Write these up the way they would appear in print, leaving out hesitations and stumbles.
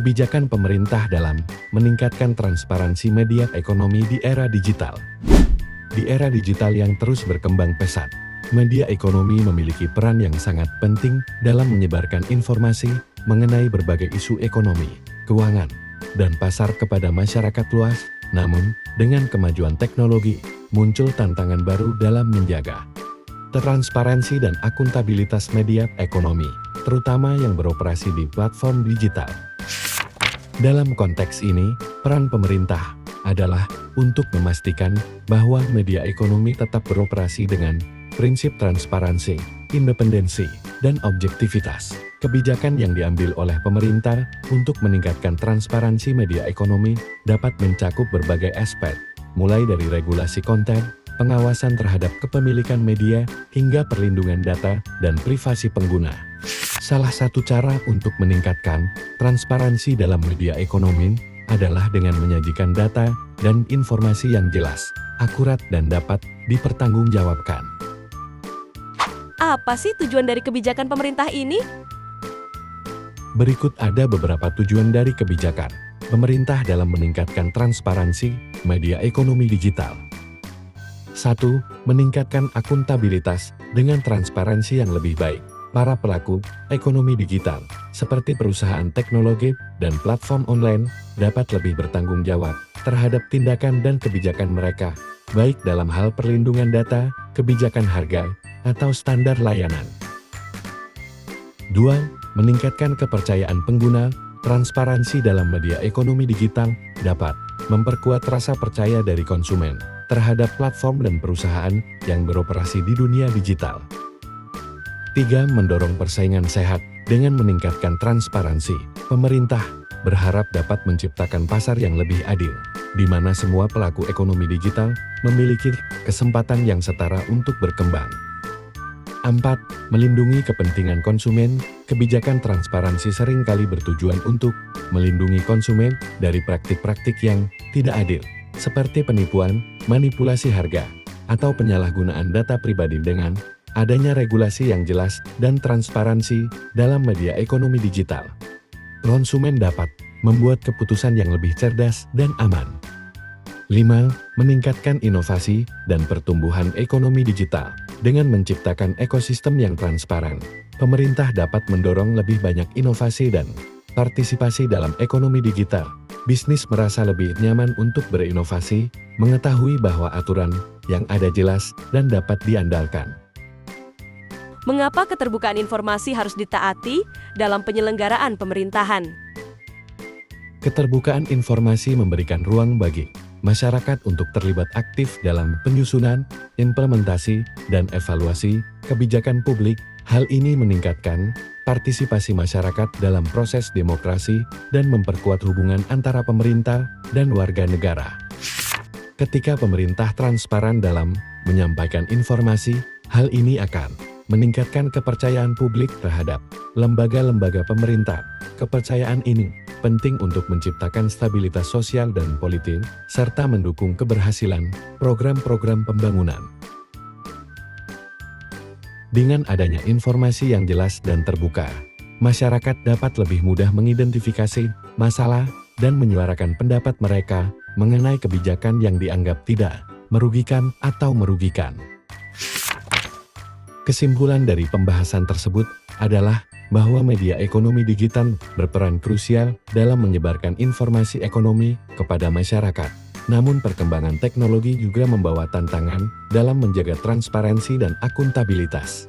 kebijakan pemerintah dalam meningkatkan transparansi media ekonomi di era digital. Di era digital yang terus berkembang pesat, media ekonomi memiliki peran yang sangat penting dalam menyebarkan informasi mengenai berbagai isu ekonomi, keuangan, dan pasar kepada masyarakat luas. Namun, dengan kemajuan teknologi, muncul tantangan baru dalam menjaga transparansi dan akuntabilitas media ekonomi, terutama yang beroperasi di platform digital. Dalam konteks ini, peran pemerintah adalah untuk memastikan bahwa media ekonomi tetap beroperasi dengan prinsip transparansi, independensi, dan objektivitas. Kebijakan yang diambil oleh pemerintah untuk meningkatkan transparansi media ekonomi dapat mencakup berbagai aspek, mulai dari regulasi konten, pengawasan terhadap kepemilikan media, hingga perlindungan data dan privasi pengguna. Salah satu cara untuk meningkatkan transparansi dalam media ekonomi adalah dengan menyajikan data dan informasi yang jelas, akurat, dan dapat dipertanggungjawabkan. Apa sih tujuan dari kebijakan pemerintah ini? Berikut ada beberapa tujuan dari kebijakan pemerintah dalam meningkatkan transparansi media ekonomi digital. 1. Meningkatkan akuntabilitas dengan transparansi yang lebih baik. Para pelaku ekonomi digital, seperti perusahaan teknologi dan platform online, dapat lebih bertanggung jawab terhadap tindakan dan kebijakan mereka, baik dalam hal perlindungan data, kebijakan harga, atau standar layanan. 2. Meningkatkan kepercayaan pengguna. Transparansi dalam media ekonomi digital dapat memperkuat rasa percaya dari konsumen terhadap platform dan perusahaan yang beroperasi di dunia digital. 3. Mendorong persaingan sehat dengan meningkatkan transparansi. Pemerintah berharap dapat menciptakan pasar yang lebih adil, di mana semua pelaku ekonomi digital memiliki kesempatan yang setara untuk berkembang. 4. Melindungi kepentingan konsumen. Kebijakan transparansi seringkali bertujuan untuk melindungi konsumen dari praktik-praktik yang tidak adil, seperti penipuan, manipulasi harga, atau penyalahgunaan data pribadi. Dengan adanya regulasi yang jelas dan transparansi dalam media ekonomi digital, konsumen dapat membuat keputusan yang lebih cerdas dan aman. 5. Meningkatkan inovasi dan pertumbuhan ekonomi digital. Dengan menciptakan ekosistem yang transparan, pemerintah dapat mendorong lebih banyak inovasi dan partisipasi dalam ekonomi digital. Bisnis merasa lebih nyaman untuk berinovasi, mengetahui bahwa aturan yang ada jelas dan dapat diandalkan. Mengapa keterbukaan informasi harus ditaati dalam penyelenggaraan pemerintahan? Keterbukaan informasi memberikan ruang bagi masyarakat untuk terlibat aktif dalam penyusunan, implementasi, dan evaluasi kebijakan publik. Hal ini meningkatkan partisipasi masyarakat dalam proses demokrasi dan memperkuat hubungan antara pemerintah dan warga negara. Ketika pemerintah transparan dalam menyampaikan informasi, hal ini akan meningkatkan kepercayaan publik terhadap lembaga-lembaga pemerintah. Kepercayaan ini penting untuk menciptakan stabilitas sosial dan politik, serta mendukung keberhasilan program-program pembangunan. Dengan adanya informasi yang jelas dan terbuka, masyarakat dapat lebih mudah mengidentifikasi masalah dan menyuarakan pendapat mereka mengenai kebijakan yang dianggap tidak merugikan atau merugikan. Kesimpulan dari pembahasan tersebut adalah bahwa media ekonomi digital berperan krusial dalam menyebarkan informasi ekonomi kepada masyarakat. Namun perkembangan teknologi juga membawa tantangan dalam menjaga transparansi dan akuntabilitas.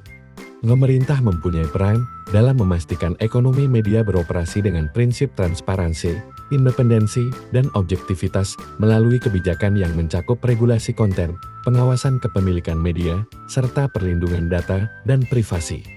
Pemerintah mempunyai peran dalam memastikan ekonomi media beroperasi dengan prinsip transparansi, independensi, dan objektivitas melalui kebijakan yang mencakup regulasi konten, pengawasan kepemilikan media, serta perlindungan data dan privasi.